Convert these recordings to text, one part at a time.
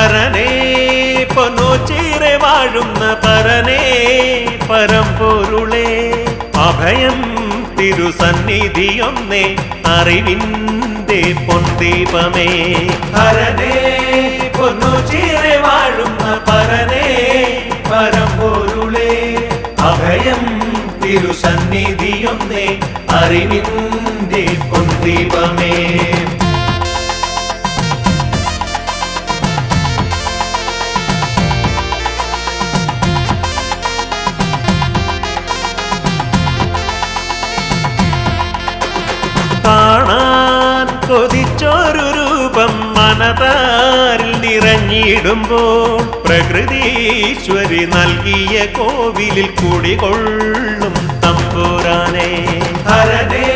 ഹരനേ പൊന്നോച്ചീറെ വാഴുന്ന പരനേ പരമ്പൊരുളേ അഭയം തിരുസന്നിധിയൊന്നേ അറിവിന്റെ പൊൻദീപമേ ഹരനേ പൊന്നോച്ചീറെ വാഴുന്ന പരനേ പരമ്പൊരുളേ അഭയം തിരുസന്നിധിയൊന്നേ അറിവിന്റെ പൊൻദീപമേ കാണാൻ കൊതിച്ചൊരു രൂപം മനതാരിൽ നിറഞ്ഞിടുമ്പോൾ പ്രകൃതീശ്വരി നൽകിയ കോവിലിൽ കുടികൊള്ളും തമ്പുരാനേ ഹരനേ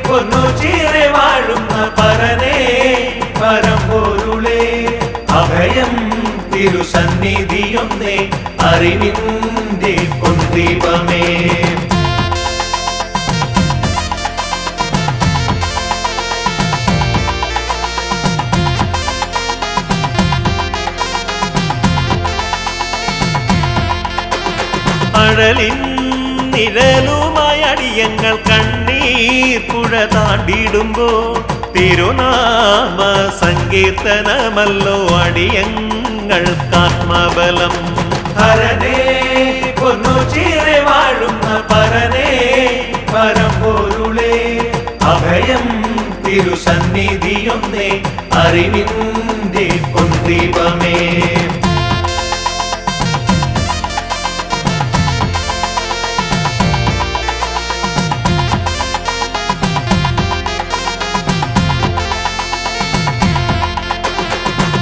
പൊന്നോച്ചീറെ വാഴുന്ന പരനേ പരമ്പൊരുളേ അഭയം തിരുസന്നിധിയൊന്നേ അറിവിന്റെ പൊൻദീപമേ അഴലിൻ നിഴലുമായി അടിയങ്ങൾ കണ്ണീർ പുഴ താണ്ടിടുമ്പോൾ തിരുനാമ സങ്കീർത്തനമല്ലോ അടിയങ്ങൾക്കാത്മബലം ഹരനേ പൊന്നോച്ചീറെ വാഴുന്ന പരനേ പരമ്പൊരുളേ അഭയം തിരുസന്നിധിയൊന്നേ അറിവിന്റെ പൊൻദീപമേ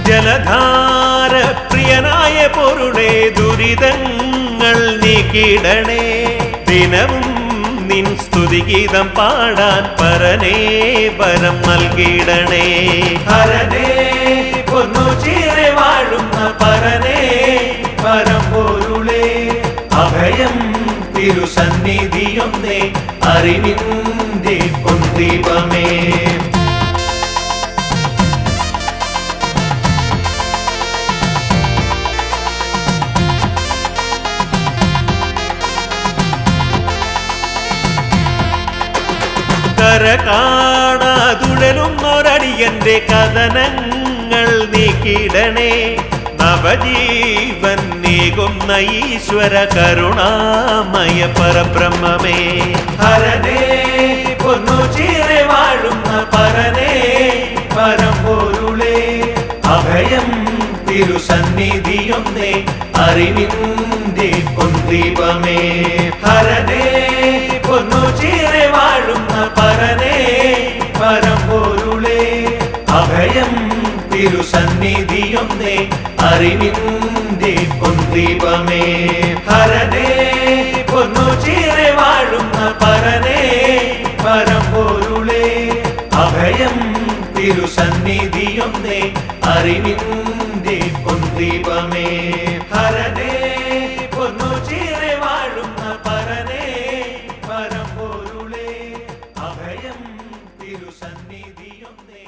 ജലധാര പ്രിയനായ പൊരുളേ ദുരിതങ്ങൾ നീക്കിടണേ ദിനവും നിൻ സ്തുതിഗീതം പാടാൻ പരനേ വരം നൽകിടണേ ഹരനേ പൊന്നോച്ചീറെ വാഴുന്ന പരനേ പരമ്പൊരുളേ അഭയം തിരുസന്നിധിയൊന്നേ അറിവിന്റെ പൊൻദീപമേ കരകാണാതുഴലുന്നൊരടിയന്റെ കഥനങ്ങൾ നീക്കിടണേ നവജീവൻ നീകുന്ന ഈശ്വര കരുണാമയ പരബ്രഹ്മമേ ഹരനേ പൊന്നോച്ചീറെ വാഴുന്ന പരനേ പരമ്പൊരുളേ അഭയം തിരുസന്നിധിയൊന്നേ അറിവിന്റെ പൊൻദീപമേ ഹരനേ പൊന്നോച്ചീറെ വാഴുന്ന പരനേ പരമ്പൊരുളേ അഭയം തിരുസന്നിധിയൊന്നേ അറിവിന്റെ പൊൻദീപമേ ഹരനേ പൊന്നോച്ചീറെ വാഴുന്ന പരനേ പരമ്പൊരുളേ അഭയം തിരുസന്നിധിയൊന്നേ അറിവിന്റെ പൊൻദീപമേ ഹരനേ പൊന്നോച്ചീറെ വാഴുന്ന പരനേ പരമ്പൊരുളേ അഭയം തിരുസന്നിധിയൊന്നേ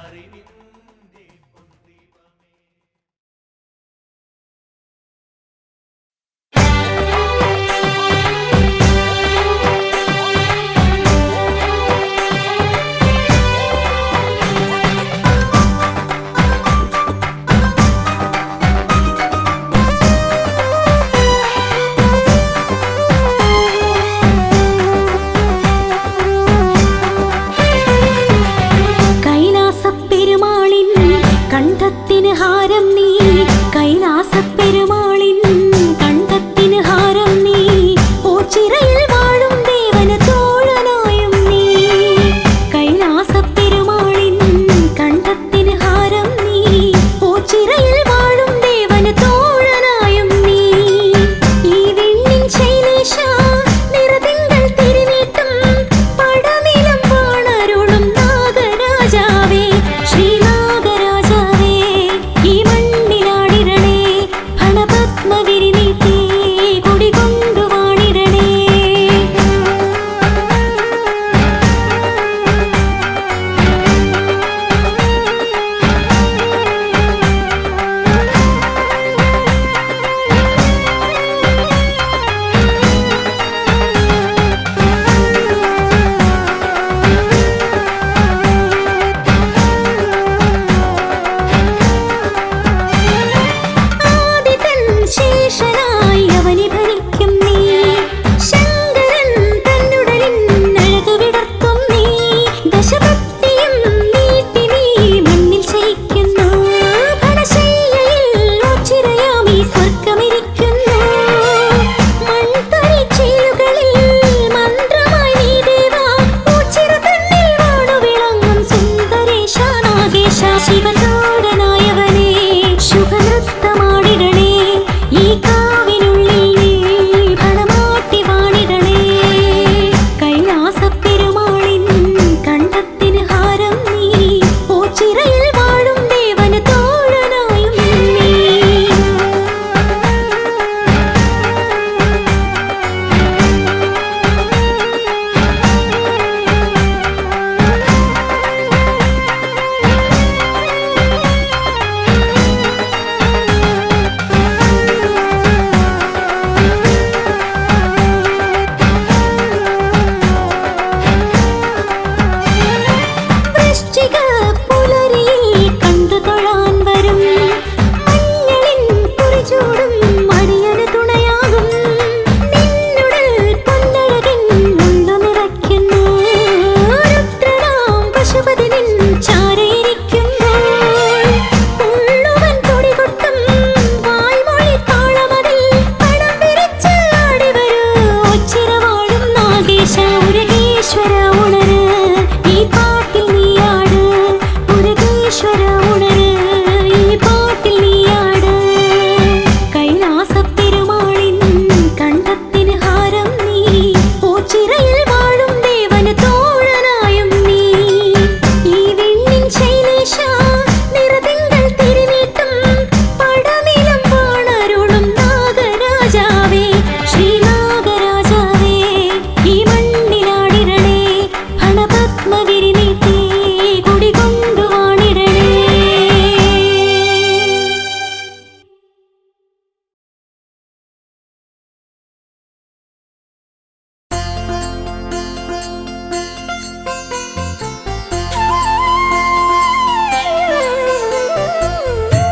അറിവിന്റെ പൊൻദീപമേ ശ്രീനാഗരാജാവേ ഈ മണ്ണിലാടിരണേ ഫണപ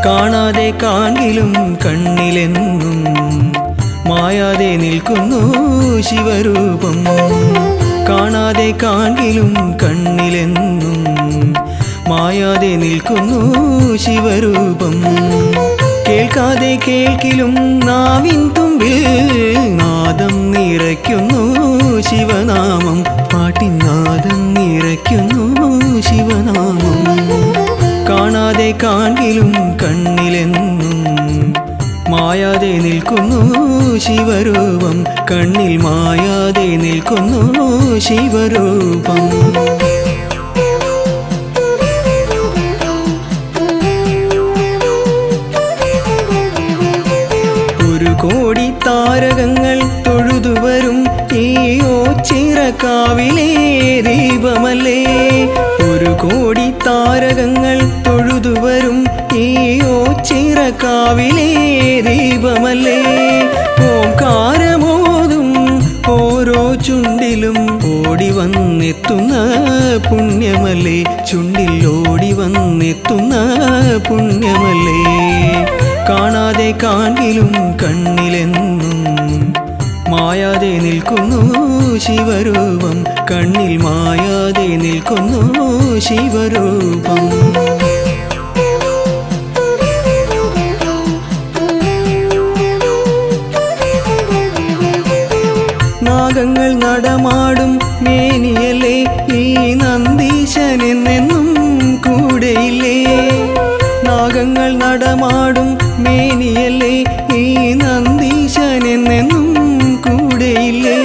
കാണാതെ കാണിലും കണ്ണിലെന്നും മായാതെ നിൽക്കുന്നു ശിവരൂപം. കാണാതെ കാണിലും കണ്ണിലെന്നും മായാതെ നിൽക്കുന്നു ശിവരൂപം. കേൾക്കാതെ കേൾക്കിലും നാവിൻ തുമ്പിൽ നാദം നിറയ്ക്കുന്നു ശിവനാമം. പാട്ടിൻ നാദം നിറയ്ക്കുന്നു ശിവനാമം. കാണാതെ കാണിലും കണ്ണിലെന്നും മായാതെ നിൽക്കുന്നു ശിവരൂപം. കണ്ണിൽ മായാതെ നിൽക്കുന്നു ശിവരൂപം. ഒരു കോടി താരകങ്ങൾ തൊഴുതുവരും ഈ ഓച്ചിറക്കാവിലെ ദീപമല്ലേ. ഒരു കോടി താരകങ്ങൾ തൊഴുതുവരും ഈ ഓച്ചിറക്കാവിലെ ദീപമല്ലേ. ഓംകാരമോതും ഓരോ ചുണ്ടിലും ഓടി വന്നെത്തുന്ന പുണ്യമല്ലേ. ചുണ്ടിൽ ഓടി വന്നെത്തുന്ന പുണ്യമല്ലേ. കാണാതെ കാണിലും കണ്ണിലെന്നും മായാതെ നിൽക്കുന്നു ശിവരൂപം. കണ്ണിൽ മായാതെ നിൽക്കുന്നു ശിവരൂപം. നാഗങ്ങൾ നടമാടും മേനിയല്ലേ ഈ നന്ദീശനെന്നെന്നും കൂടെയില്ലേ. നാഗങ്ങൾ നടമാടും മേനിയല്ലേ ഈ നന്ദീശനെന്നെന്നും കൂടെയില്ലേ.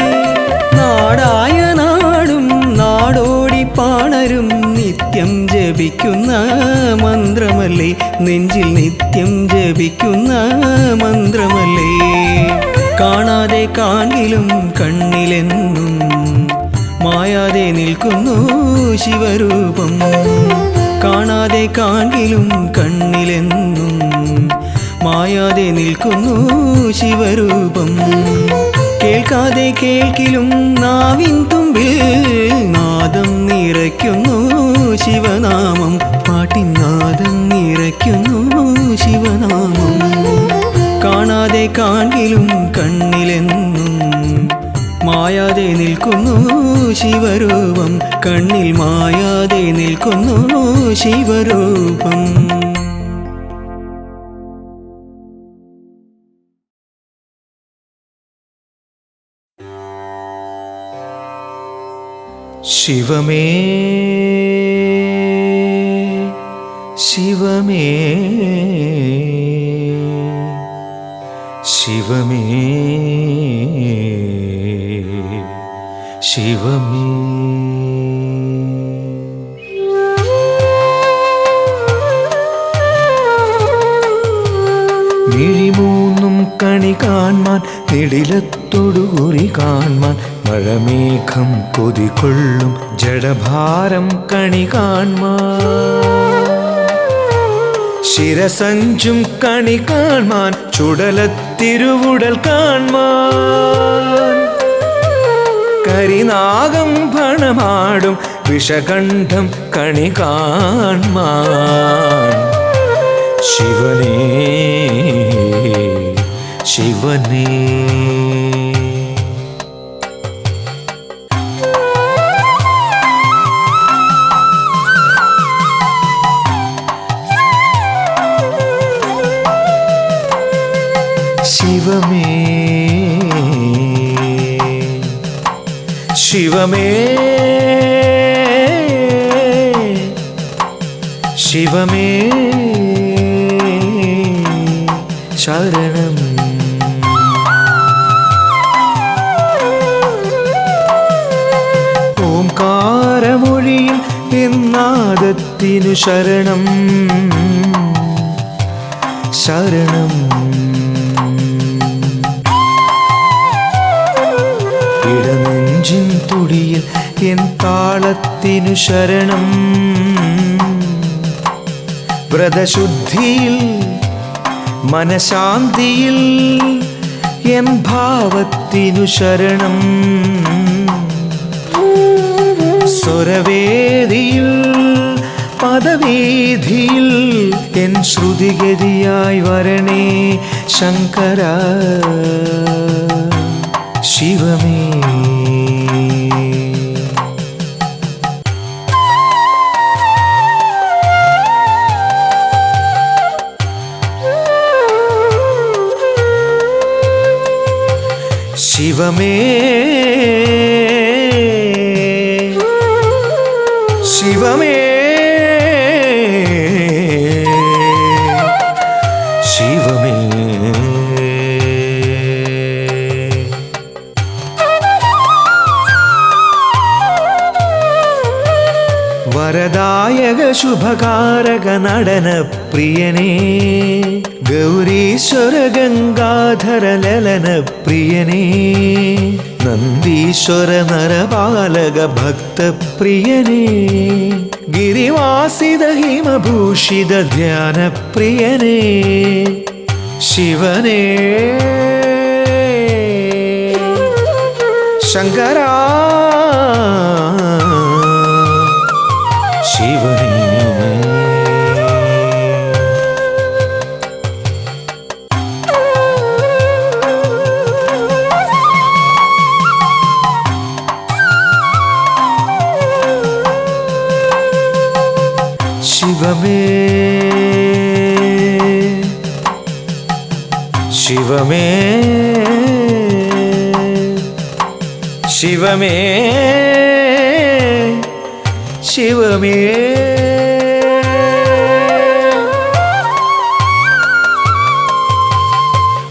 നാടായ നാടും നാടോടി പാണരും നിത്യം ജപിക്കുന്ന മന്ത്രമല്ലേ. നെഞ്ചിൽ നിത്യം ജപിക്കുന്ന മന്ത്രമല്ലേ. കാണാതെ കാണിലും കണ്ണിലെന്നും മായാതെ നിൽക്കുന്നു ശിവരൂപം. കാണാതെ കാണിലും കണ്ണിലെന്നും മായാതെ നിൽക്കുന്നു ശിവരൂപം. കേൾക്കാതെ കേൾക്കിലും നാവിൻ തുമ്പിൽ നാദം നിറയ്ക്കുന്നു ശിവനാമം. പാട്ടിൻ നാദം നിറയ്ക്കുന്നു ശിവനാമം. കാണാതെ കാണിലും കണ്ണിലെന്നും മായാതെ നിൽക്കുന്നു ശിവരൂപം. കണ്ണിൽ മായാതെ നിൽക്കുന്നു ശിവരൂപം. ശിവമേ ശിവമേ ശിവമേ ശിവമേ. മിഴിമൂന്നും കണി കാൺമാൻ നിടിലത്തൊടുകുറി കാൺമാൻ മഴമേഘം കൊതികൊള്ളും ജഡഭാരം കണി കാൺമാൻ. ശിരസഞ്ചും കണി കാൺമാൻ ചുടലത്തിരുവുടൽ കാൺമാൻ. കരിനാഗം ഭണമാടും വിഷകണ്ഠം കണി കാൺമാൻ. ശിവനേ ശിവനേ. ശിവമേ ശിവമേ ശിവമേ ശരണം. ഓംകാരമൊഴിയിൽ എന്നാദത്തിനു ശരണം ശരണം. ഇടനെഞ്ചിൻ തുടിയിൽ എൻ താളത്തിനു ശരണം. വ്രതശുദ്ധിയിൽ മനശാന്തിയിൽ എൻ ഭാവത്തിനു ശരണം. സ്വരവേദിയിൽ പദവീധിയിൽ എൻ ശ്രുതിഗതിയായി വരണേ ശങ്കര ശിവമേ. ശിവമേ ശിവമേ ശിവമേ. വരദായക ശുഭകാരക നടന പ്രിയനേ ഗൗരീശ്വര ഗംഗാധര ലലന പ്രിയനേ നന്ദീശ്വര നരപാലക ഭക്തപ്രിയനേ ഗിരിവാസിത ഹിമഭൂഷിത ധ്യാന പ്രിയനേ ശിവനേ ശങ്കരാ ശിവനേ. ശിവമേ ശിവമേ ശിവമേ ശിവമേ.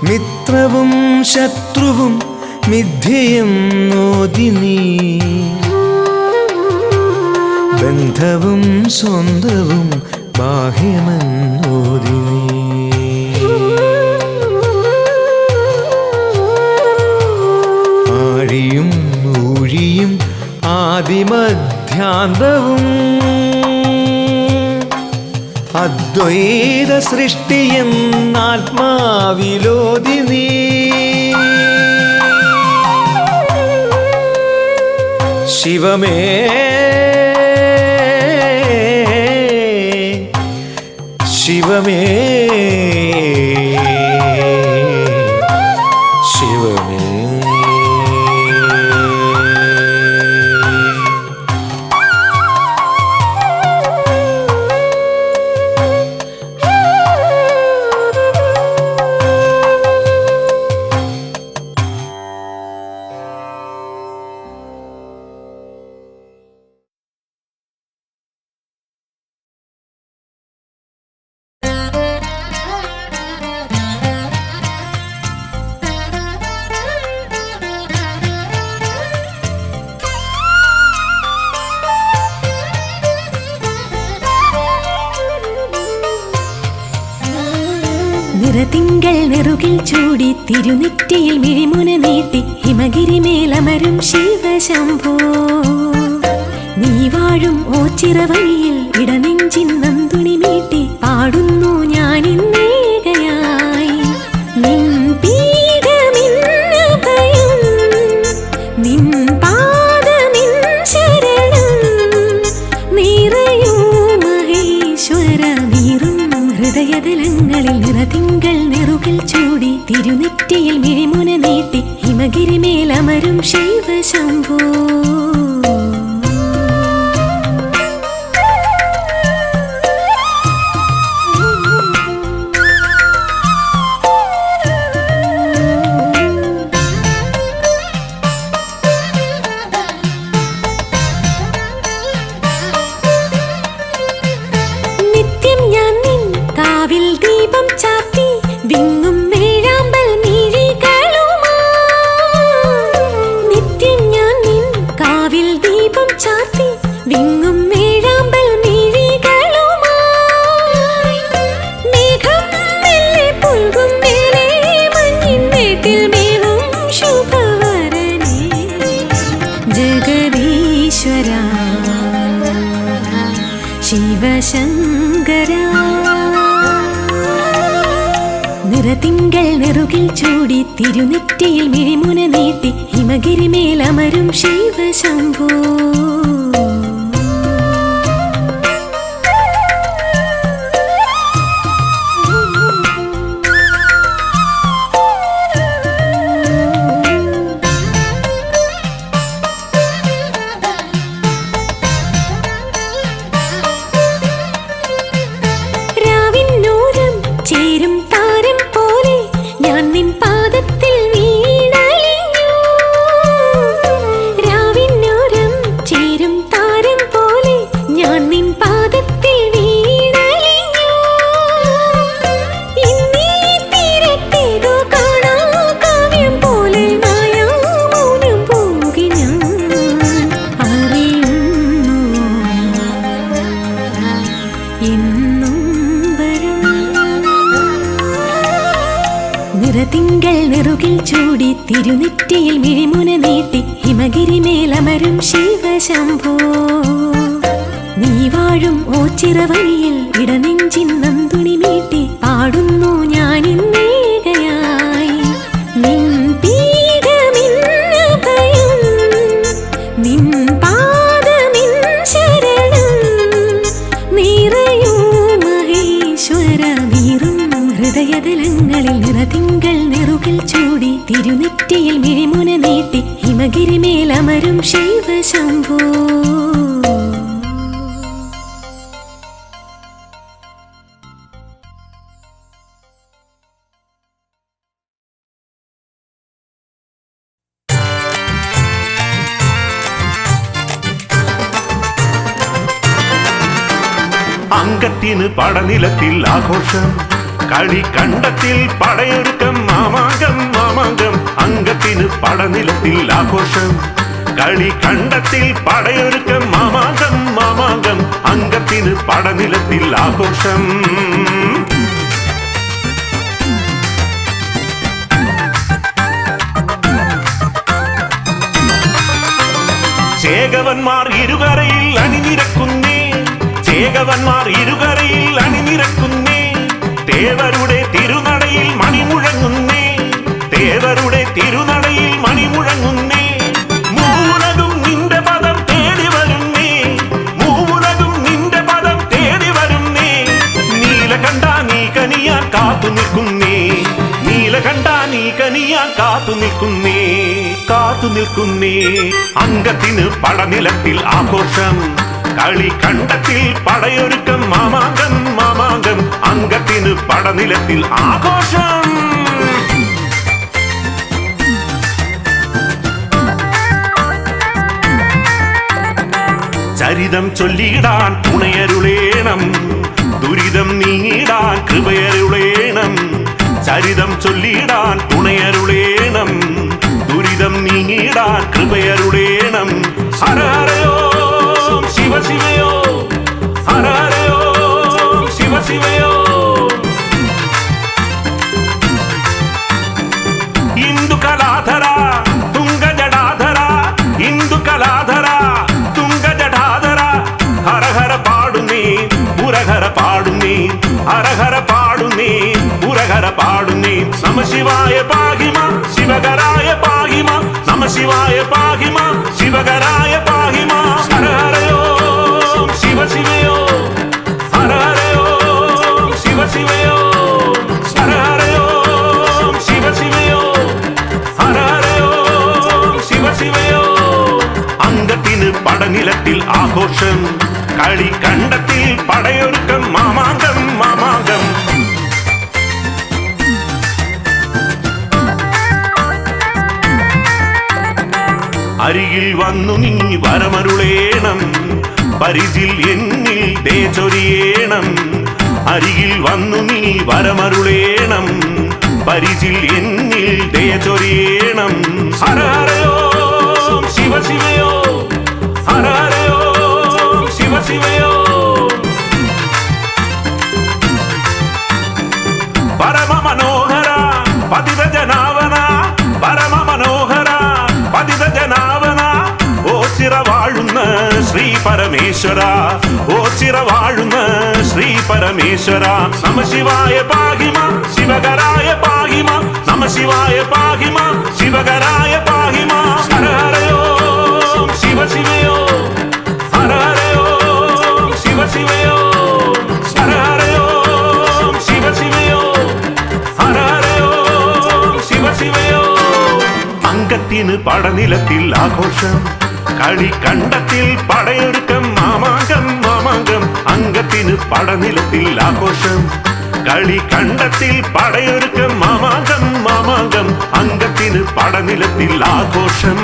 മിത്രവും ശത്രുവും മിഥ്യയും നോദിനീ ബന്ധവും സ്വന്തവും ബാഹ്യമെന്നോദിനീ ആഴിയും ഊഴിയും ആദിമധ്യാന്തവും അദ്വൈത സൃഷ്ടിയെന്നാത്മാവിലോദിനീ ശിവമേ ശിവമേ ശിവമേ. നിറതിങ്കൾ നെറുകിൽ ചൂടി തിരുനെറ്റിയിൽ മിഴിമുന നീട്ടി ഹിമഗിരിമേലമരും ശിവശംഭോ നീ വാഴും ഓച്ചിറ വഴിയിൽ ഇടനെഞ്ചിൻ നന്തുണി മീട്ടി പാടുന്നു ഞാനിന്നേകയായി നിൻ പീഠമിന്നഭയം നിൻ പാദമിൻ ശരണം നിറയൂ മഹേശ്വര നീറും ഹൃദയതലങ്ങളിൽ നിറതിങ്കൾ നെറുകിൽ ചൂടി തിരുനെറ്റിയിൽ മിഴിമുന നീട്ടി ഹിമഗിരിമേലമരും ശിവശംഭോ ശിവശങ്കരാ നിറതിങ്കൾ നെറുകിൽ ചൂടി തിരുനെറ്റിയിൽ മിഴിമുന നീട്ടി ഹിമഗിരിമേലമരും ശിവശംഭോ നിറതിങ്കൾ നെറുകിൽ ചൂടി തിരുനെറ്റിയിൽ മിഴിമുന നീട്ടി ഹിമഗിരി മേലമരും ശിവശംഭോ നീ വാഴും ഓച്ചിറ വഴിയിൽ ഇടനെഞ്ചിൻ നന്തുണി മീട്ടി പാടുന്നു ഞാനിന്നേകയായി നിൻ പീഠമിന്നഭയം നിൻ പാദമിൻ ശരണം നിറയൂ മഹേശ്വര നീറും ഹൃദയതലങ്ങളിൽ നിറതിങ്കൾ നെറുകിൽ ചൂടി തിരുനെറ്റിയിൽ മിഴിമുന നീട്ടി ഹിമഗിരി മേലമരും ശിവശംഭോ അങ്കത്തിന് പടനിലത്തിൽ ആഘോഷം കളിക്കണ്ടത്തിൽ പടയൊരുക്കം മാമാങ്കം മാമാങ്കം അങ്കത്തിന് പടനിലത്തിൽ ആഘോഷം കളിക്കണ്ടത്തിൽ പടയൊരുക്കം മാമാങ്കം മാമാങ്കം അങ്കത്തിന് പടനിലത്തിൽ ആഘോഷം ചേകവന്മാർ ഇരുകരയിൽ അണിനിരക്കുന്നേ ചേകവന്മാർ ഇരുകരയിൽ അണിനിരക്കുന്നേ തേവരുടെ തിരുനടയിൽ മണിമുഴങ്ങുന്നേ തേവരുടെ തിരുനടയിൽ മണിമുഴങ്ങുന്നേ മൂലകും നിന്റെ പദം തേടി വരുന്നേ മൂലകും നിന്റെ പദം തേടി വരുന്നേ നീലകണ്ഠ നീ കനിയാൻ കാത്തു നിൽക്കുന്നേ നീലകണ്ഠ നീ കനിയാൻ കാത്തു നിൽക്കുന്നേ കാത്തു നിൽക്കുന്നേ അങ്കത്തിന് പടനിലത്തിൽ ആഘോഷം കളിക്കണ്ടത്തിൽ പടയൊരുക്കം മാമാങ്കം മാമാങ്കം അങ്കത്തിന് പടനിലത്തിൽ ആഘോഷം ചരിതം ചൊല്ലിയിടാൻ തുണയരുളേണം ദുരിതം നീങ്ങിടാൻ കൃപയരുളേണം ചരിതം ചൊല്ലിയിടാൻ തുണയരുളേണം ദുരിതം നീങ്ങിടാൻ കൃപയരുളേണം ഹരഹരയോ ശിവ ശിവയോ ഹരഹരയോ ശിവ ശിവയോ ഇന്ദു കലാധര തുംഗ ജടാധര ഇന്ദു കലാധര തുംഗ ജടാധര ഹരഹര പാടുന്നേ പുരഹര പാടുന്നേ ഹരഹര പാടുന്നേ പുരഹര പാടുന്നേ നമശിവായ പാഹിമ ശിവകരായ പാഹിമ നമശിവായ പാഹിമ ശിവകരായ പാഹിമ ഹരഹരയോ ശിവ ശിവയോ ഹരഹരയോ ശിവ ശിവയോ ഹരഹരയോ ശിവ ശിവയോ ഹരഹരയോ ശിവ ശിവയോ അങ്കത്തിന് പടനിലത്തിൽ ആഘോഷം കളിക്കണ്ടത്തിൽ പടയൊരുക്കം മാമാങ്കം മാമാങ്കം അരികിൽ വന്നു നീ വരമരുളേണം പരിചിൽ എന്നിൽ തേച്ചൊരിയേണം അരികിൽ വന്നു നീ വരമരുളേണം പരിചിൽ എന്നിൽ തേച്ചൊരിയേണം ഹരഹരയോ ശിവ ശിവയോ ഹരഹരയോ ശിവ ശിവയോ പരമ മനോഹര പതിത ജനാവന പരമ മനോഹര പതിത ജനാവന ഓച്ചിറ വാഴുന്ന ശ്രീ പരമേശ്വര ഓച്ചിറ വാഴുന്ന ശ്രീ പരമേശ്വര നമശിവായ പാഹിമ ശിവകരായ പാഹിമ നമശിവായ പാഹിമ ശിവകരായ പാഹിമ ഹരഹരയോ ശിവ ശിവയോ ഹരഹരയോ ശിവ ശിവയോ ഹരഹരയോ ശിവ ശിവയോ ഹരഹരയോ ശിവ ശിവയോ അങ്കത്തിന് പടനിലത്തിൽ ആഘോഷം കളിക്കണ്ടത്തിൽ പടയൊരുക്കം മാമാങ്കം മാമാങ്കം അങ്കത്തിന് പടനിലത്തിൽ ആഘോഷം കളിക്കണ്ടത്തിൽ പടയൊരുക്കം മാമാങ്കം മാമാങ്കം അങ്കത്തിന് പടനിലത്തിൽ ആഘോഷം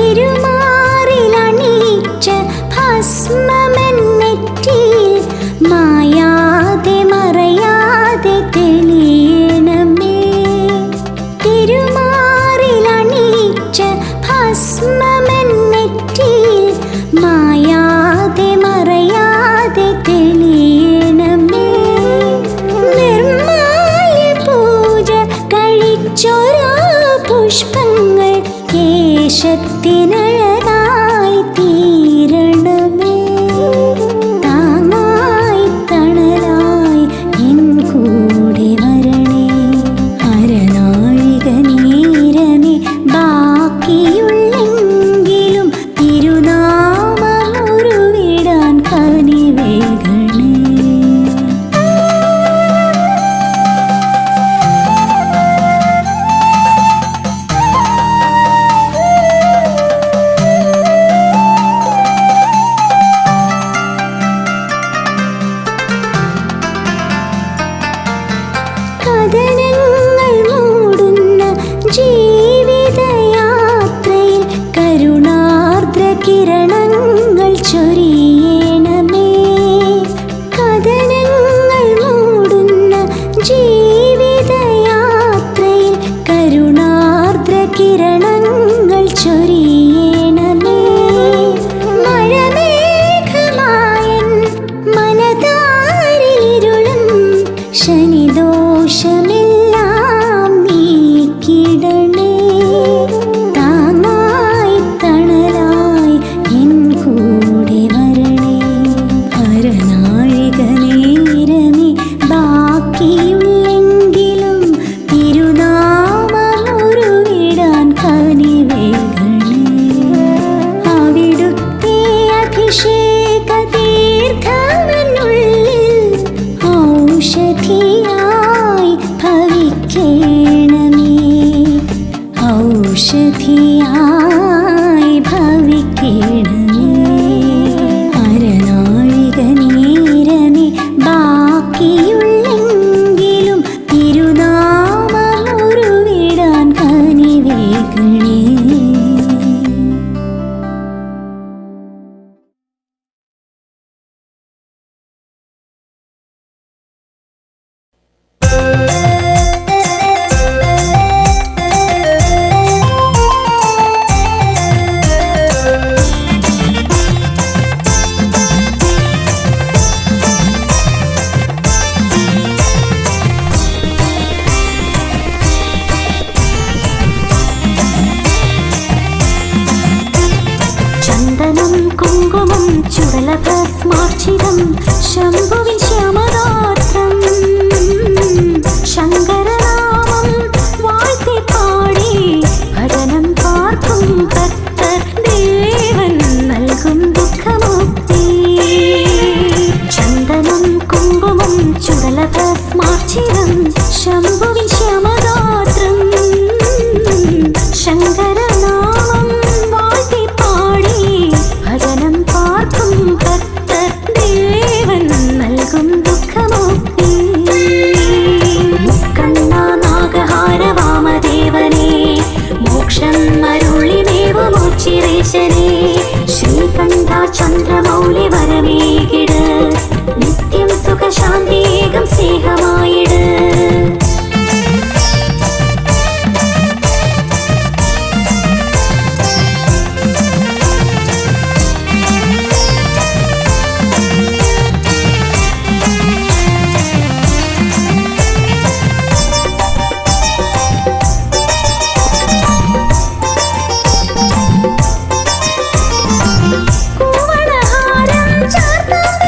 തിരുമാറിലണിയിച്ച ഭസ്മമെന്നെറ്റിയിൽ മായാതെ മറയാതെ തെളിയണമേ. തിരുമാറിലണിയിച്ച ഭസ്മമെന്നെറ്റിയിൽ മായാതെ മറയാതെ തെളിയണമേ. നിർമ്മാല്യ പൂജ കഴിച്ചൊരാ പുഷ്പങ്ങൾ കേശത്തിനഴകായി തീരണമേ. താങ്ങായി തണലായി എൻ കൂടെ വരണേ. അരനാഴിക നേരമേ ബാക്കിയുള്ളെങ്കിലും തിരുനാമമുരുവിടാൻ കനിവേകണേ. കഥനങ്ങൾ മൂടുന്ന ജീവിതയാത്രയിൽ കരുണാർദ്ര കിരണങ്ങൾ ചൊരിയണമേ. കഥനങ്ങൾ മൂടുന്ന ജീവിതയാത്രയിൽ കരുണാർദ്ര കിരണങ്ങൾ ചൊരിയണമേ. മഴമേഘമായൻ മനതാരിലിരുളും ശനിദോഷമെല്ലാം നീക്കിടണേ. താങ്ങായി തണലായി എൻ കൂടെ വരണേ. അരനാഴിക നേരമേ ബാക്കിയുള്ളെങ്കിലും തിരുനാമമുരുവിടാൻ കനിവേകണേ. അവിടുത്തെ അഭിഷേക തീർത്ഥമെന്നുള്ളിൽ ഔഷധിയായി ഭവിക്കണമേ. ഔഷധിയായി ഭവിക്കണമേ. അരനാഴിക നേരമേ ബാക്കിയുള്ളെങ്കിലും തിരുനാമമുരുവിടാൻ കനിവേകണേ. ചന്ദനം കുങ്കുമം ചുടലഭസ്മാർച്ചിതം ശംഭുവിൻ ശ്യാമരാത്രം. ശങ്കരനാമം വാഴ്ത്തിപ്പാടി ഭജനം പാർക്കും ഭക്തർ ദേവൻ നൽകും ദുഃഖമുക്തി. ചന്ദനം കുങ്കുമം ചുടലഭസ്മാർച്ചിതം ശംഭുവിൻ ശ്യാമരാത്രം. ശങ്കരനാമം വാഴ്ത്തിപ്പാടി ഭജനം പാർക്കും ഭക്തർ ദേവൻ നൽകും ദുഃഖമുക്തി. മുക്കണ്ണ നാഗഹാര വാമദേവനേ മോക്ഷം അരുളിമേവുമോച്ചിരേശനേ. ശ്രീകണ്ഠ ചന്ദ്രമൗലി വരമേകിട് നിത്യം സുഖശാന്തിയേകം സ്നേഹമായിട്. കൂവളഹാരം ചാർത്താൻ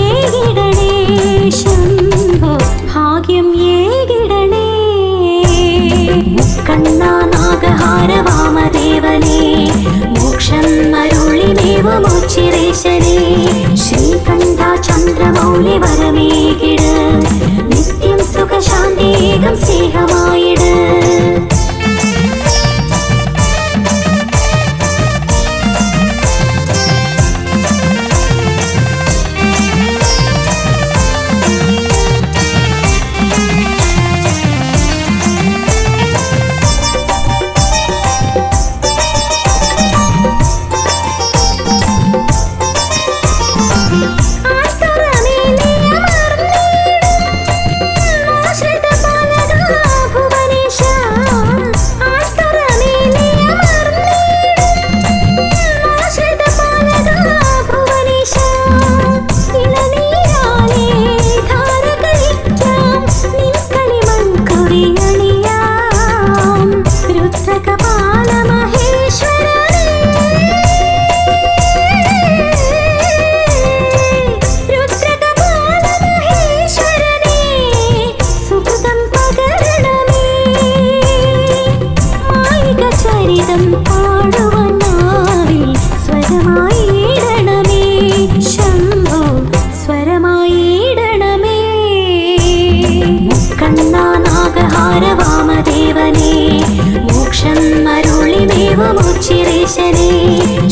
ഏകിടണേ ശംഭോ ഭാഗ്യം ഏകിടണേ മുക്കണ്ണ നാഗഹാര വാമദേവനേ മോക്ഷം അരുളിമേവുമോച്ചിരേശനേ ശ്രീകണ്ഠ ചന്ദ്രമൗലി വരമേകിട് നിത്യം സുഖശാന്തേകം സ്നേഹമായിട്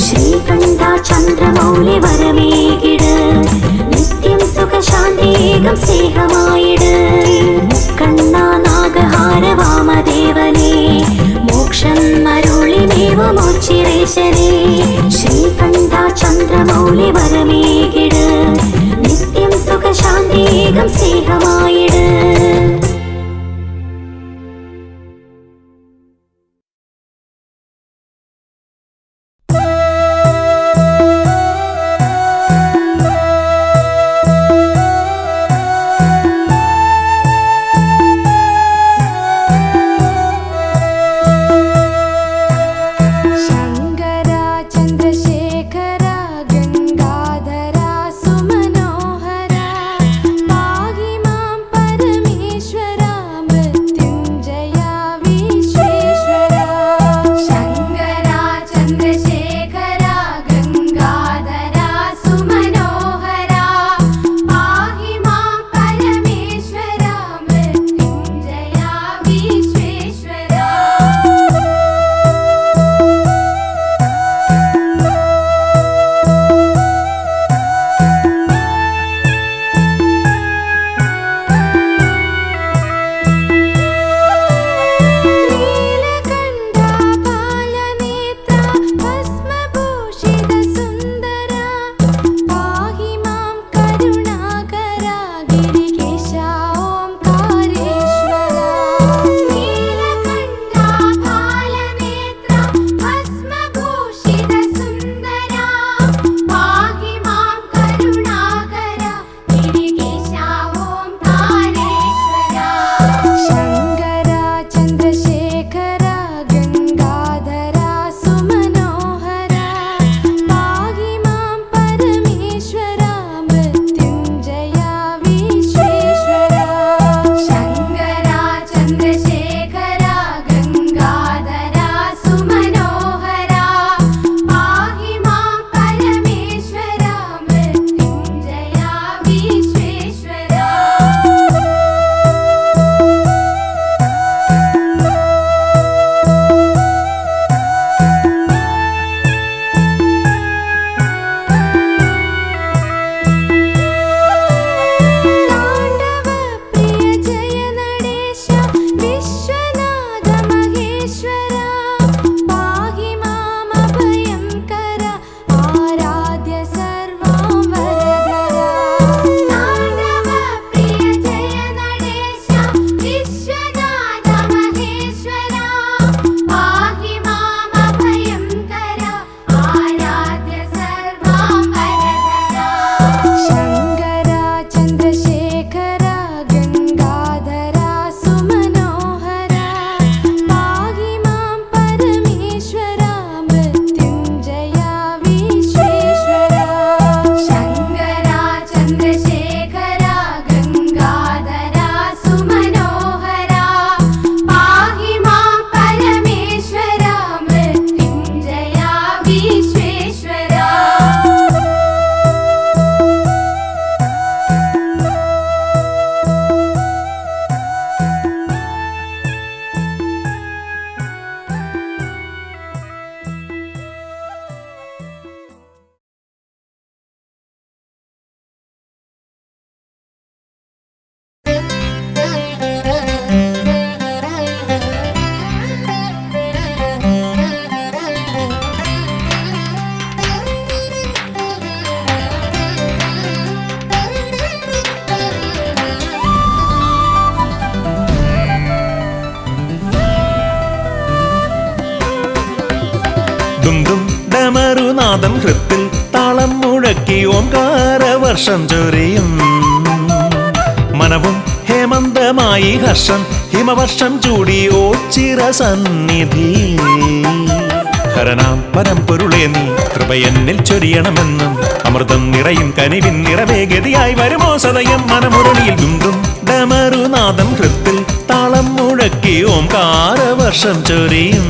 ശ്രീകണ്ഠ ചന്ദ്രമൗലി വരമേകിട് നിത്യം സുഖശാന്തേകം സ്നേഹമായിട് മുക്കണ്ണ നാഗഹാര വാമദേവനേ മോക്ഷം അരുളിമേവുമോച്ചിരേശനേ ശ്രീകണ്ഠ ചന്ദ്രമൗലി വരമേകിട് നിത്യം സുഖശാന്തേകം സ്നേഹമായിട് ദും ഡമരുനാദം ഹൃത്തിൽ താളം മുഴക്കി ഓംകാരവർഷം ചൊരിയും മനവും ഹേമന്തമായി ഹർഷം ഹിമവർഷം ചൂടി ഓച്ചിറ സന്നിധി ഹരനാം പരമ്പൊരുളേ നീ കൃപയെന്നിൽ ചൊരിയണമെന്നും അമൃതം നിറയും കനിവിൻ നിറവേഗതിയായി വരുമോ സദയം മനമുരളിയിൽ ദും ഡമരുനാദം ഹൃത്തിൽ താളം മുഴക്കി ഓംകാരവർഷം ചൊരിയും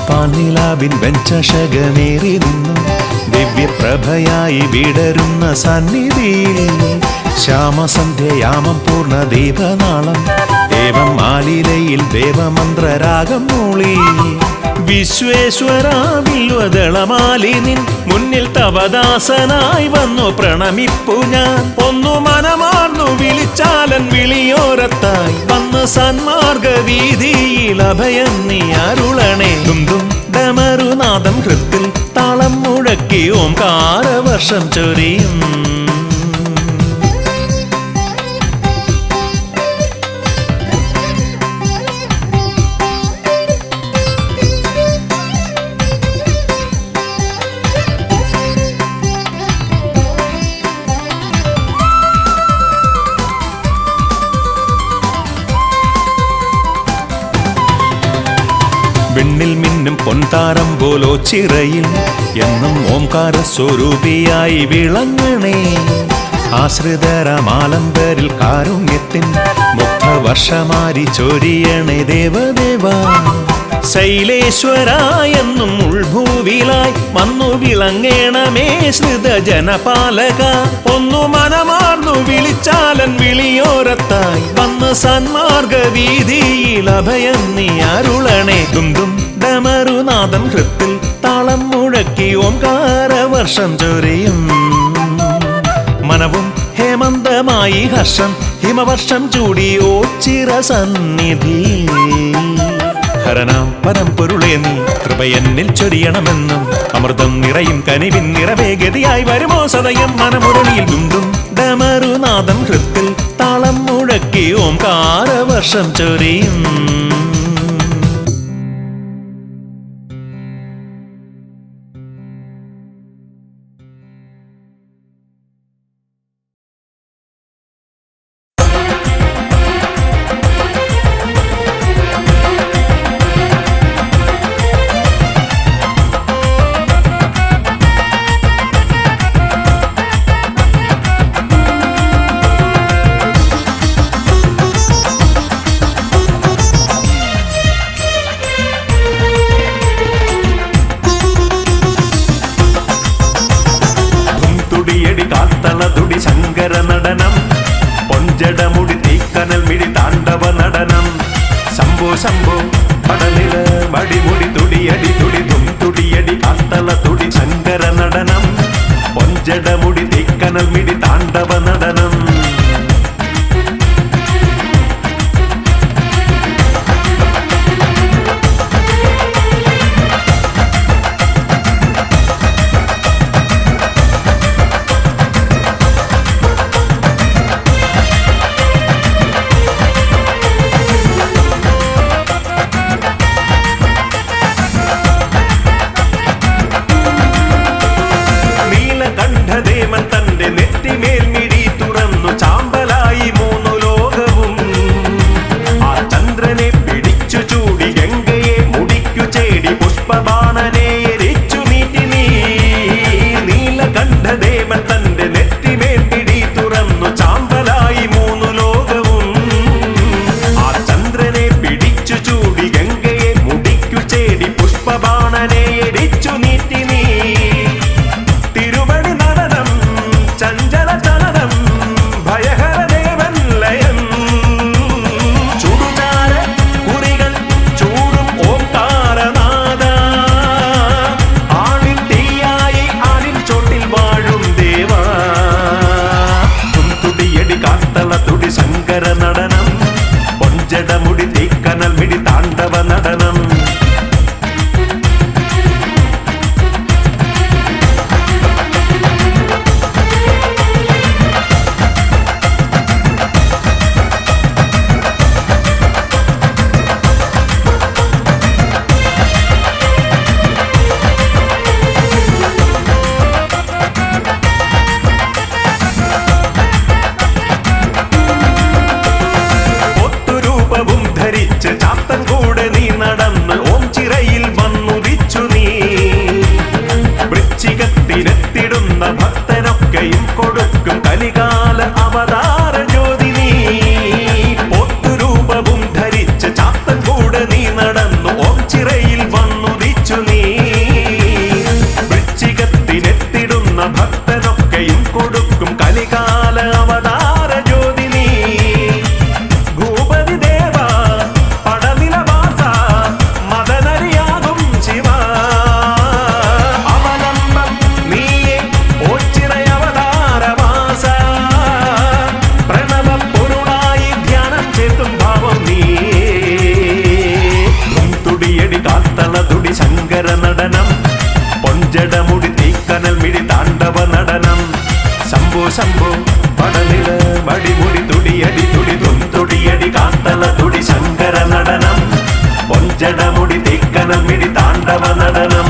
പാനിലാവിൻ വെഞ്ചഷകമേറി നിന്നു ദിവ്യപ്രഭയായി വിടരുന്ന സന്നിധിയിൽ ശ്യാമസന്ധ്യയാമം പൂർണ്ണ ദീപനാളം ദേവം ആലിലയിൽ ദേവമന്ത്രരാഗം മൂളി വിശ്വേശ്വരാവില്വദളമാലി നിൻ മുന്നിൽ തവദാസനായി വന്നു പ്രണമിപ്പു ഞാൻ ഒന്നു മനമാർന്നു വിളിച്ചാലൻ വിളിയോരത്തായി വന്ന് സന്മാർഗ വീതിയിൽ അഭയം നീ അരുളണേ ദും ഡമരുനാദം ഹൃത്തിൽ താളം മുഴക്കി ഓംകാരവർഷം ചൊരിയും വെണ്ണിൽ മിന്നും പൊൻതാരം പോലോ ചിറയിൽ എന്നും ഓംകാര സ്വരൂപിയായി വിളങ്ങണേ ആശ്രിതരമാലംബരിൽ കാരുണ്യത്തിൻ മുക്തവർഷമാരി ചൊരിയണേ ദേവദേവ ശൈലേശ്വര എന്നും ഉൾഭൂവിലായി വന്നു വിളങ്ങേണമേ ശ്രിത ജനപാലക ഒന്നു മനമാർന്നു വിളിച്ചാലൻ വിളിയോരത്തായി വന്ന് സന്മാർഗ വീതിയിൽ അഭയം നീ അരുളണേ ദും ഡമരുനാദം ഹൃത്തിൽ താളം മുഴക്കി ഓംകാരവർഷം ചൊരിയും മനവും ഹേമന്തമായി ഹർഷം ഹിമവർഷം ചൂടി ഓച്ചിറ സന്നിധി ഹരനാം പരമ്പൊരുളേ നീ കൃപയെന്നിൽ ചൊരിയണമെന്നും അമൃതം നിറയും കനിവിൻ നിറവേഗതിയായി വരുമോ സദയം മനമുരളിയിൽ ദും ഡമരുനാദം ഹൃത്തിൽ താളം മുഴക്കി ഓംകാരവർഷം ചൊരിയും ശങ്കര നടനം പൊഞ്ചടമുടി തീക്കനൽ മിഴി താണ്ഡവ നടനം ശംഭോ ശംഭോ പടനില മടിമുടി തുടിയടി തുടി തും തുടിയടി കാത്തള തുടി ശങ്കര നടനം പൊഞ്ചടമുടി തീക്കനൽ മിഴി താണ്ഡവ നടനം നീലകണ്ഠദേവൻ തന്റെ നെറ്റിമേൽ മിഴി തുറന്നു ചാമ്പലായി മൂന്നു ലോകവും ആ ചന്ദ്രനെ പിടിച്ചു ചൂടി ഗംഗയെ മുടിക്കു ചേടി പുഷ്പബാണനെ എരിച്ചു നീട്ടി നീ നീലകണ്ഠദേവൻ തന്റെ നെറ്റിമേൽ മിഴി തുറന്നു ചാമ്പലായി മൂന്നു ലോകവും ആ ചന്ദ്രനെ പിടിച്ചു ചൂടി ഗംഗയെ മുടിക്കു ചേടി പുഷ്പബാണനെ എരിച്ചു നീട്ടി നീ തിരുവടി നടനം ചഞ്ചല ചലനം ഭയഹരദേവൻ ലയം ചുടുചാര കുറികൾ ചൂടും ഓംകാരനാദ ആണിൻ തീയായി ആണിൻ ചോട്ടിൽ വാഴും ദേവാ തുടിയടി കാത്തള തുടി ശംഭോ പടനില മടിമുടി തുടിയടി തുടിതും തുടിയടി കാത്തല തുടി ശങ്കര നടനം പൊഞ്ചടമുടി തീക്കനൽ മിടി താണ്ഡവ നടനം.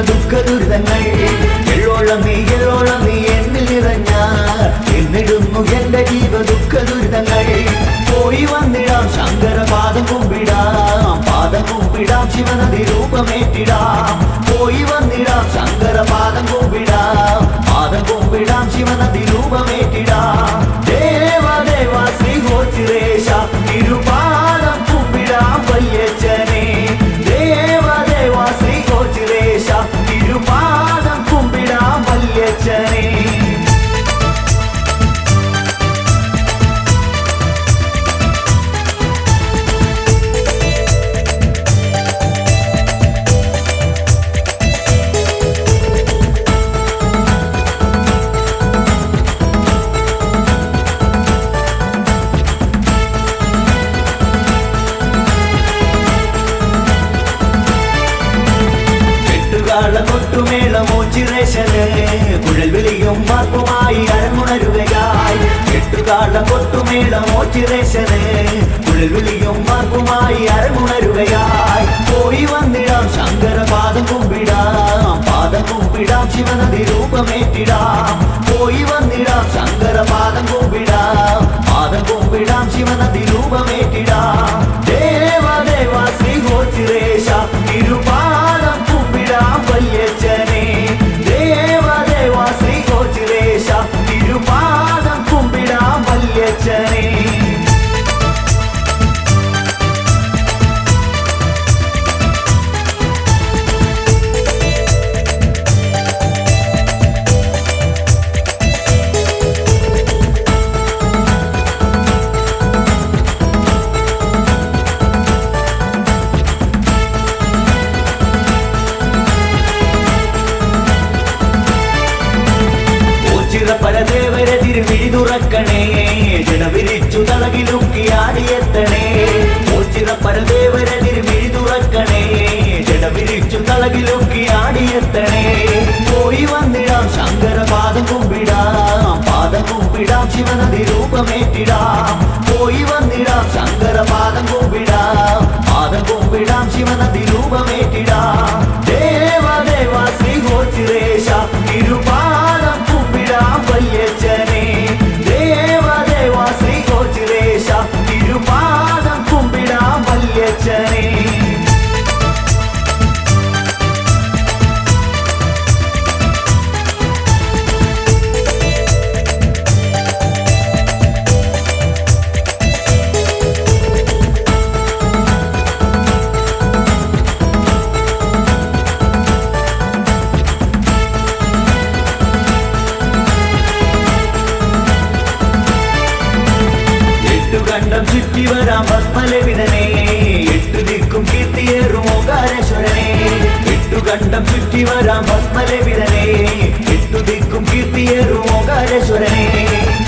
ദുഃഖദുരിതങ്ങൾ എള്ളോളം നീ എന്നിൽ നിറഞ്ഞാൽ എന്നിടുന്നു എന്റെ ജീവ ദുഃഖദുരിതങ്ങൾ. പോയി വന്നിടാം ശങ്കരപാദം കുമ്പിടാം ശിവനദി രൂപമേറ്റിടാം. പോയി വന്നിടാം ശങ്കരപാദം കുമ്പിടാം ശിവനദി രൂപമേറ്റിടാം. ദേവദേവ ശ്രീ ഗോചിരേശ തിരുപാദം കുമ്പിടാം വല്യച്ഛനെ. ദേവദേവ ശ്രീ ഗോചിരേശ തിരുപാദം കുമ്പിടാം വല്യച്ഛനെ. കൊട്ടുമേളമോച്ചിറേശന് കുഴൽ വിളിയും വാക്കുമായി അരങ്ങുണരുകയായി. കെട്ടുകാളം കൊട്ടുമേളമോച്ചിറേശന് കുഴൽ വിളിയും വാക്കുമായി അരങ്ങുണരുകയായി. പോയി വന്നിടാം ശങ്കരപാദം കുമ്പിടാം ശിവനദി രൂപമേറ്റിടാം. പോയി വന്നിടാം ശങ്കരപാദം കുമ്പിടാം ശിവനദി രൂപമേറ്റിടാം. ദേവദേവ ശ്രീ ഗോചിരേശ തിരുപാദം കുമ്പിടാം വല്യച്ഛനെ. ദേവദേവ ശ്രീ ഗോചിരേശ തിരുപാദം കുമ്പിടാം വല്യച്ഛനെ. പരദേവരെ തിരുമിഴി തുറക്കണേ ജനവിരിച്ചു തളകിലുക്കിയാടിയെത്തണേ. പരദേവരെ തിരുമിഴി തുറക്കണേ ജനവിരിച്ചു തളകിലുക്കിയാടിയെത്തണേ. പോയി വന്നിടാം ശങ്കരപാദം കുമ്പിടാം ശിവനദി രൂപമേറ്റിടാം. പോയി വന്നിടാം ശങ്കരപാദം കുമ്പിടാം ശിവനദി രൂപമേറ്റിടാം. ദേവദേവ ശ്രീ ഗോചിരേശ തിരുപാദം കുമ്പിടാം വല്യച്ഛനെ. ദേവദേവ ശ്രീ ഗോചിരേശ തിരുപാദം കുമ്പിടാം വല്യച്ഛനെ. കണ്ടം ചുറ്റി വരാം ഭസ്മലവിടനെ. എട്ടു ദിക്കും കീർത്തിയേറും ഓങ്കാരേശ്വരനെ. എട്ടുകണ്ടം ചുറ്റി വരാം ഭസ്മലവിടനെ. എട്ടു ദിക്കും കീർത്തിയേറും ഓങ്കാരേശ്വരനെ.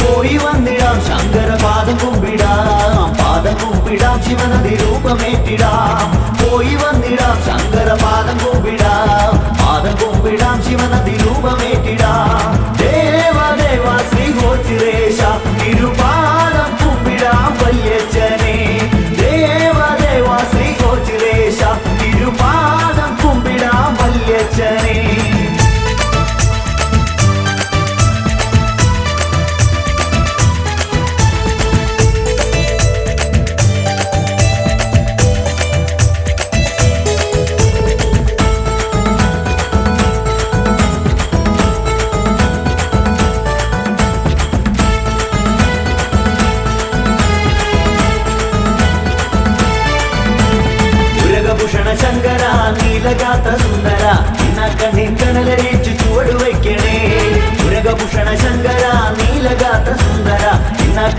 പോയി വന്നിടാം ശങ്കരപാദം കുമ്പിടാം ശിവനദി രൂപമേറ്റിടാം. പോയി വന്നിടാം ശങ്കരപാദം കുമ്പിടാം ശിവനദി രൂപമേറ്റിടാം. ദേവദേവ ശ്രീ ഗോചിരേശ തിരുപാദം കുമ്പിടാം വല്യച്ഛനെ. ദേവദേവ ശ്രീ ഗോചിരേശ തിരുപാദം കുമ്പിടാം വല്യച്ഛനെ.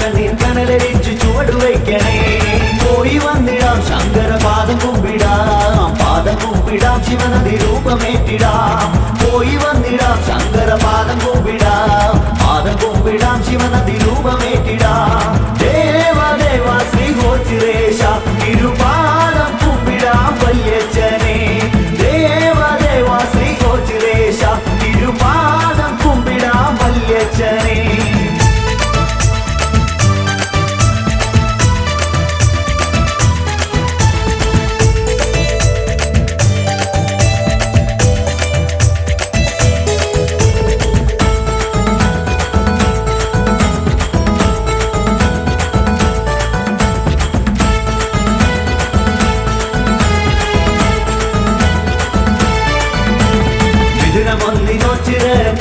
കണ്ണീർ കനലരിച്ചു ചുവടുവയ്ക്കണേ. പോയി വന്നിടാം ശങ്കര പാദം കുമ്പിടാം ശിവനദി രൂപമേറ്റിടാം. പോയി വന്നിടാം ശങ്കര പാദം കുമ്പിടാം ശിവനദി രൂപമേറ്റിടാം. ദേവദേവ ശ്രീ ഗോചിരേശ തിരുപാദം കുമ്പിടാം വല്യച്ഛനെ. ദേവദേവ ശ്രീ ഗോചിരേശ തിരുപാദം കുമ്പിടാം വല്യച്ഛനെ.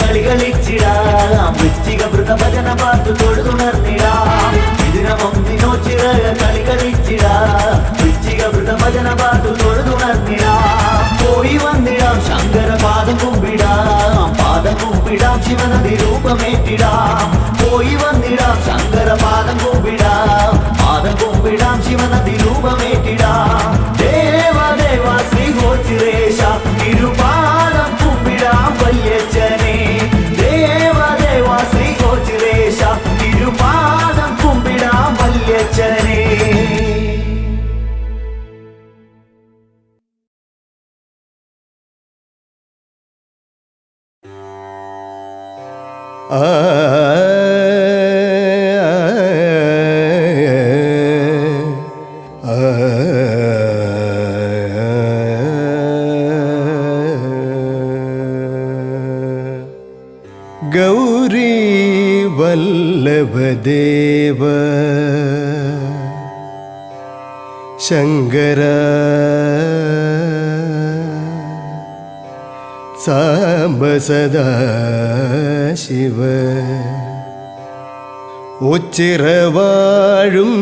കളികളിച്ചിടാം വൃശ്ചിക വൃതഭജന പാട്ടു തൊഴുതുണർന്നിടാം. ഇതിനൊന്നിനോച്ചിറ കളികളിച്ചിടാം വൃശ്ചിക വൃതഭജന പാട്ടു തൊഴുതുണർന്നിടാം. പോയി വന്നിടാം ശങ്കര പാദം കുമ്പിടാം ശിവനദി രൂപമേറ്റിടാം. പോയി വന്നിടാം ശങ്കര പാദം കുമ്പിടാം ശിവനദി രൂപമേറ്റിടാം. ദേവദേവ ശ്രീ ഗോചിരേശ തിരുപാദം കുമ്പിടാം വല്യച്ഛനെ. ദേവദേവ ശ്രീ ഗോചിരേശ തിരുപാദം കുമ്പിടാം വല്യച്ഛനെ. ഗൗരീ വല്ലഭദേവ ശങ്കര സാംബ സദാശിവ ഉച്ചിറവാഴും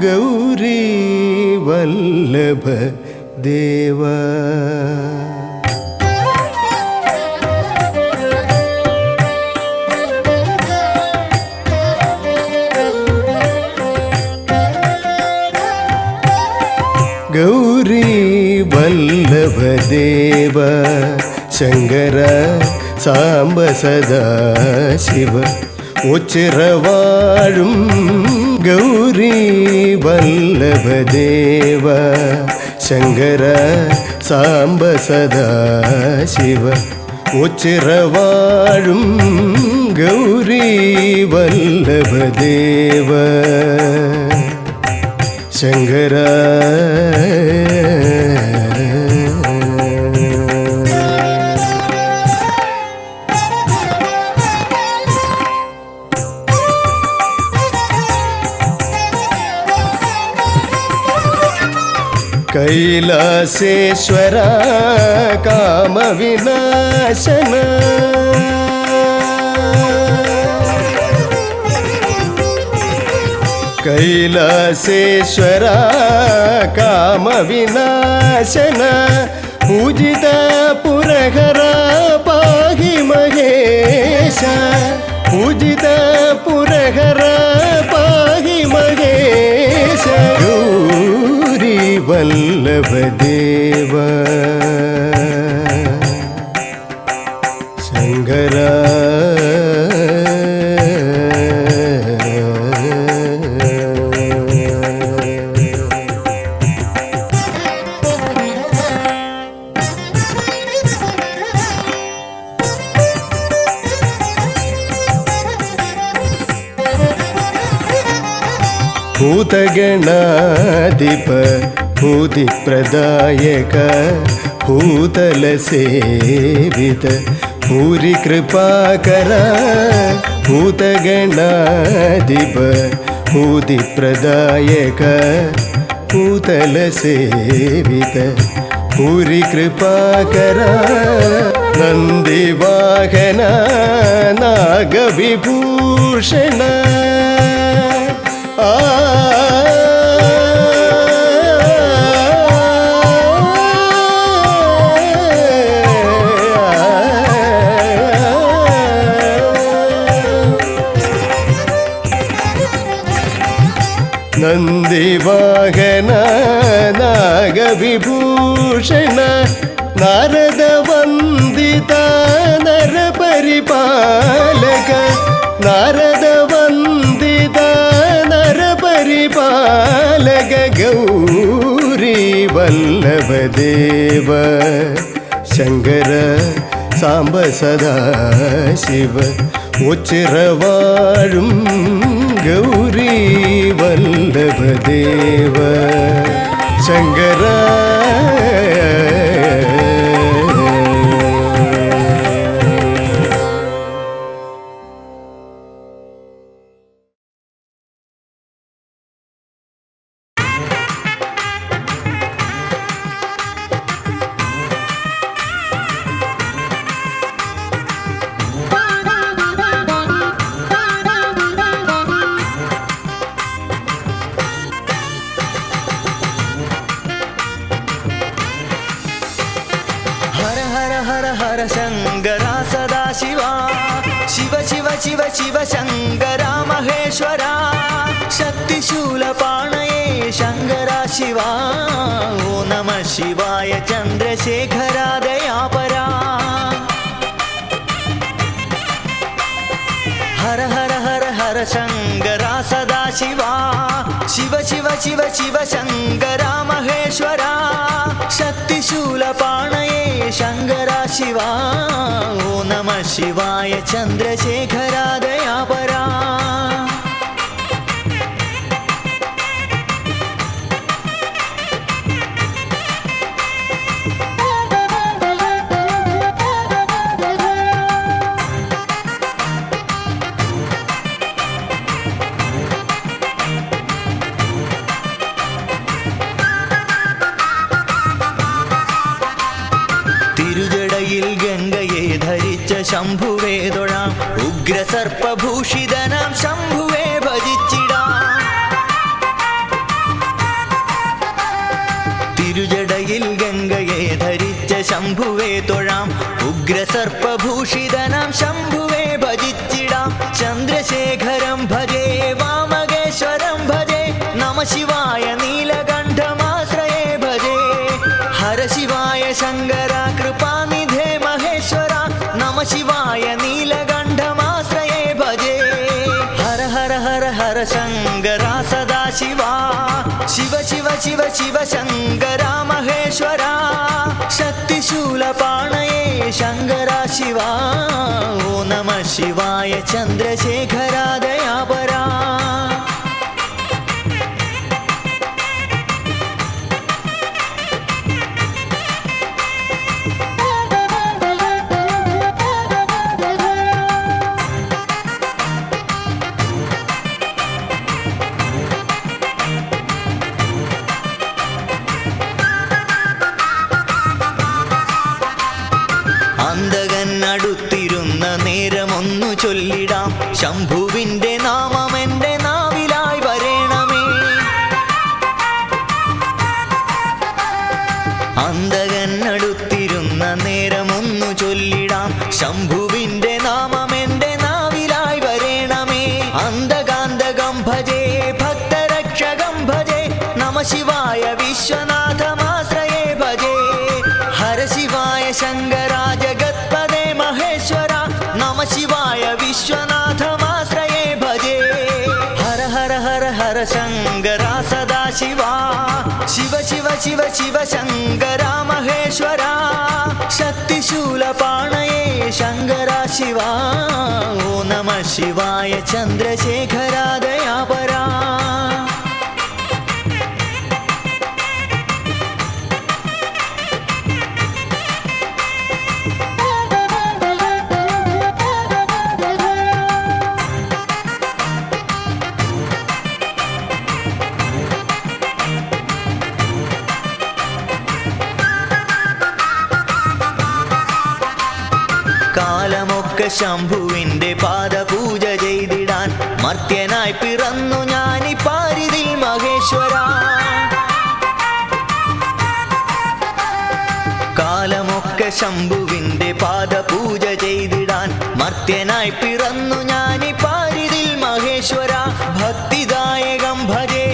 ഗൗരീ വല്ലഭ ദേവ. ഗൗരീ വല്ലഭദേവ ശങ്കര സാംബ സദാശിവ ഉച്ചിറവാഴും ഗൗരീ വല്ലഭദേവ ശങ്കര സാംബ സദാശിവ ഉച്ചിറവാഴും ഗൗരീ വല്ലഭദേവ ശങ്കര. കൈലാസേശ്വര കാമവിനാശന കൈലാസേശ്വര കാമവിനാശന പൂജിത പുരഹര പാഹി മഹേശ. പൂജിത പുരഹര പാഹി മഹേശ. ഗൗരീ വല്ലഭദേവ ശങ്കര. ഭൂതഗണാധിപ ഭൂതിപ്രദായക ഭൂതല സേവിത ഭൂരി കൃപാകര. ഭൂതഗണാധിപ ഭൂതിപ്രദായക ഭൂതല സേവിത ഭൂരി കൃപാകര. നന്ദിവാഹന നാഗവിഭൂഷണ നന്ദിവാഹന നാഗവിഭൂഷണ നാരദ വന്ദിത നരപരിപാലക നാരദ വന്ദിത നരപരിപാലക ഗൗരി വല്ലഭദേവ ശങ്കര സാംബ സദാശിവ ഉച്ചിറവാഴും ഗൗരി വല്ലഭദേവ ശങ്കര शङ्करा सदाशिवा शिव शिव शिव शिव शङ्करा महेश्वरा शक्तिशूलपाणये शङ्करा शिवा ॐ नमः शिवाय चन्द्रशेखरा दयापरा हर हर हर हर शङ्करा सदाशिवा शिव शिव शिव शिव शङ्करा महेश्वरा शक्तिशूलपाणये शङ्करा शिवा ॐ नमः शिवाय चन्द्रशेखरा दयापरा തിരുജടയിൽ ഗംഗയെ ധരിച്ച ശംഭുവേ തൊഴാം ഉഗ്രസർപ്പഭൂഷിതനാം ശംഭുവേ ഭജിച്ചിടാം തിരുജടയിൽ ഗംഗയെ ധരിച്ച ശംഭുവേ തൊഴാം ഉഗ്രസർപ്പഭൂഷിതനാം ശംഭുവേ ഭജിച്ചിടാം ചന്ദ്രശേഖരം ഭജേ വാമകേശ്വരം ഭജേ നമ ശിവായ നീലകണ്ഠമാശ്രയേ ഭജേ ഹര ശിവായ ശങ്കര कृपानिधे महेश्वरा नम शिवाय नीलकण्ठमाश्रये भजे हर हर हर हर शङ्करा सदाशिवा शिव शिव शिव शिव शङ्करा महेश्वरा शक्तिशूलपाणये शङ्करा शिवा ॐ नमः शिवाय चन्द्रशेखरा दयापरा അന്തകനടുത്തിരുന്ന നേരമൊന്നു ചൊല്ലിടാം ശംഭുവിന്റെ നാമമെന്റെ നാവിലായി വരേണമേ അന്തകനടുത്തിരുന്ന നേരമൊന്നു ചൊല്ലിടാം ശംഭുവിന്റെ നാമമെന്റെ നാവിലായി വരേണമേ അന്തകാന്തകം ഭജേ ഭക്തരക്ഷകം ഭജേ നമ ശിവായ വിശ്വനാഥമാശ്രയേ ഭജേ ഹര ശിവായ ശങ്കരാ ജഗത്പദേ മഹേശ്വര നമ ശിവായ വിശ്വനാഥമാശ്രയേ ഭജേ ഹര ഹര ഹര ഹര ശങ്കരാ സദാശിവാ ശിവ ശിവ ശിവ ശിവ ശങ്കരാ മഹേശ്വര ശക്തിശൂലപാണയേ ശങ്കരാ ശിവാ ഓ നമ ശിവായ ചന്ദ്രശേഖരാ ദയാപരാ കാലമൊക്കെ ശംഭുവിന്റെ പാദപൂജ ചെയ്തിടാൻ മർത്യനായി പിറന്നു ഞാനി പാരിതിൽ മഹേശ്വര കാലമൊക്കെ ശംഭുവിന്റെ പാദപൂജ ചെയ്തിടാൻ മർത്യനായി പിറന്നു ഞാനി പാരിതിൽ മഹേശ്വര ഭക്തിദായകം ഭജേ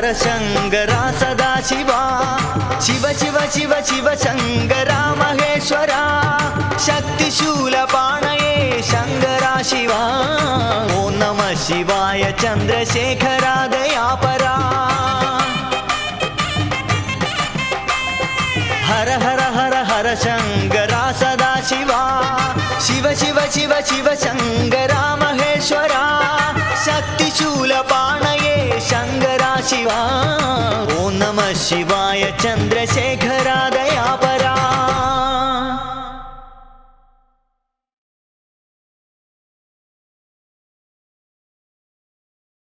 ഹര ശങ്കര സദാശിവ ശിവ ശിവ ശിവ ശിവ ശങ്കര മഹേശ്വര ശക്തിശൂലപാണയേ ശങ്കര ശിവ ഓം നമ ശിവായ ചന്ദ്രശേഖര ദയാപരാ ഹര ഹര ഹര ഹര ശങ്കര സദാശിവ ശിവ ശിവ ശിവ ശിവ ശങ്കര മഹേശ്വര ശക്തിശൂലപാണയേ ശങ്കര ശിവ ഓം നമ ശിവായ ചന്ദ്രശേഖര ദയാപരാ